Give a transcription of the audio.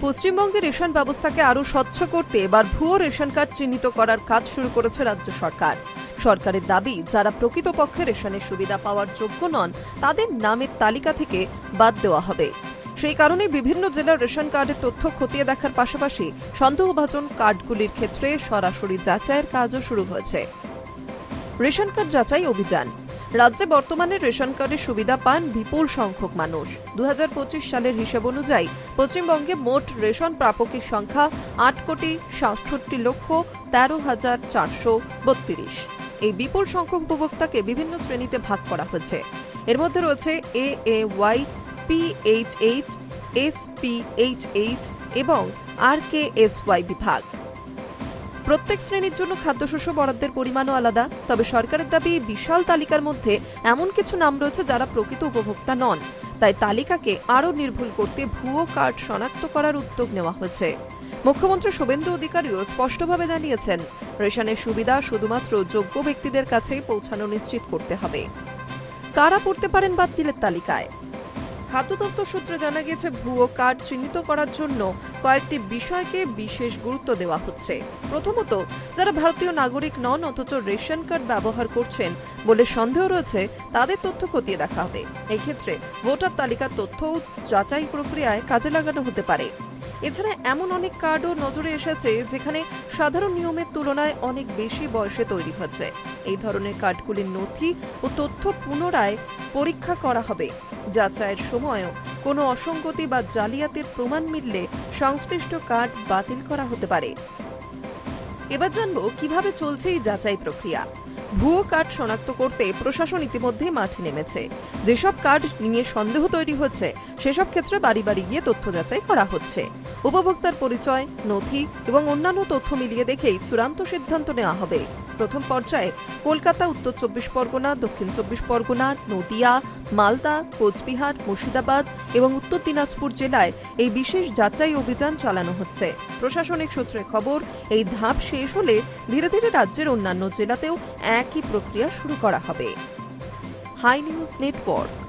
পশ্চিমবঙ্গের রেশন ব্যবস্থাকে আরও স্বচ্ছ করতে এবার ভুয়ো রেশন কার্ড চিহ্নিত করার কাজ শুরু করেছে রাজ্য সরকার। সরকারের দাবি, যারা প্রকৃতপক্ষে রেশনের সুবিধা পাওয়ার যোগ্য নন তাদের নামের তালিকা থেকে বাদ দেওয়া হবে। সেই কারণে বিভিন্ন জেলার রেশন কার্ডের তথ্য খতিয়ে দেখার পাশাপাশি সন্দেহভাজন কার্ডগুলির ক্ষেত্রে সরাসরি যাচাইয়ের কাজও শুরু হয়েছে। রেশন কার্ড যাচাই অভিযান। রাজ্যে বর্তমানে রেশন কার্ডের সুবিধা পান বিপুল সংখ্যক মানুষ। 2025 সালের হিসাব অনুযায়ী পশ্চিমবঙ্গে মোট রেশন প্রাপকের সংখ্যা 8,67,13,432। এই বিপুল সংখ্যক উপভোক্তাকে বিভিন্ন শ্রেণীতে ভাগ করা হয়েছে। এর মধ্যে রয়েছে AAY, PHH, SPHH এবং RKSY বিভাগ। প্রত্যেক শ্রেণীর জন্য খাদ্যশস্য বরাদ্দের পরিমাণও আলাদা। তবে সরকারের দাবি, বিশাল তালিকার মধ্যে এমন কিছু নাম রয়েছে যারা প্রকৃত উপভোক্তা নন। তাই তালিকাকে আরও নির্ভুল করতে ভুয়ো কার্ড শনাক্ত করার উদ্যোগ নেওয়া হয়েছে। মুখ্যমন্ত্রী শুভেন্দু অধিকারীও স্পষ্টভাবে জানিয়েছেন, রেশনের সুবিধা শুধুমাত্র যোগ্য ব্যক্তিদের কাছেই পৌঁছানো নিশ্চিত করতে হবে। কারা পড়তে পারেন বাতিলের তালিকায়? খাদ্য দপ্তর সূত্রে জানা গিয়েছে, ভুয়ো কার্ড চিহ্নিত করার জন্য কয়েকটি বিষয়কে বিশেষ গুরুত্ব দেওয়া হচ্ছে। প্রথমত, যারা ভারতীয় নাগরিক নন অথচ রেশন কার্ড ব্যবহার করছেন বলে সন্দেহ রয়েছে, তাদের তথ্য খতিয়ে দেখা হবে। এই ক্ষেত্রে ভোটার তালিকার তথ্যও যাচাই প্রক্রিয়ায় কাজে লাগানো হতে পারে। এছাড়া এমন অনেক কার্ডও নজরে এসেছে যেখানে সাধারণ নিয়মের তুলনায় অনেক বেশি বয়সে তৈরি হয়েছে। এই ধরনের কার্ডগুলির নথি ও তথ্য পুনরায় পরীক্ষা করা হবে। যাচাইয়ের সময়ও কোনো অসঙ্গতি বা জালিয়াতির প্রমাণ মিললে সংশ্লিষ্ট কার্ড বাতিল করা হতে পারে। এবার জানবো কিভাবে চলছে এই যাচাই প্রক্রিয়া। ভুয়ো কার্ড শনাক্ত করতে প্রশাসন ইতিমধ্যে মাঠে নেমেছে। যেসব কার্ড নিয়ে সন্দেহ তৈরি হয়েছে সেসব ক্ষেত্রে বাড়ি বাড়ি গিয়ে তথ্য যাচাই করা হচ্ছে। উপভোক্তার পরিচয়, নথি এবং অন্যান্য তথ্য মিলিয়ে দেখেই চূড়ান্ত সিদ্ধান্ত নেওয়া হবে। প্রথম পর্যায়ে কলকাতা, উত্তর 24 পরগনা, দক্ষিণ 24 পরগনা, নদিয়া, মালদা, কোচবিহার, মুর্শিদাবাদ এবং উত্তর দিনাজপুর জেলায় এই বিশেষ যাচাই অভিযান চালানো হচ্ছে। প্রশাসনিক সূত্রে খবর, এই ধাপ শেষ হলে ধীরে ধীরে রাজ্যের অন্যান্য জেলাতেও একই প্রক্রিয়া শুরু করা হবে। High news network.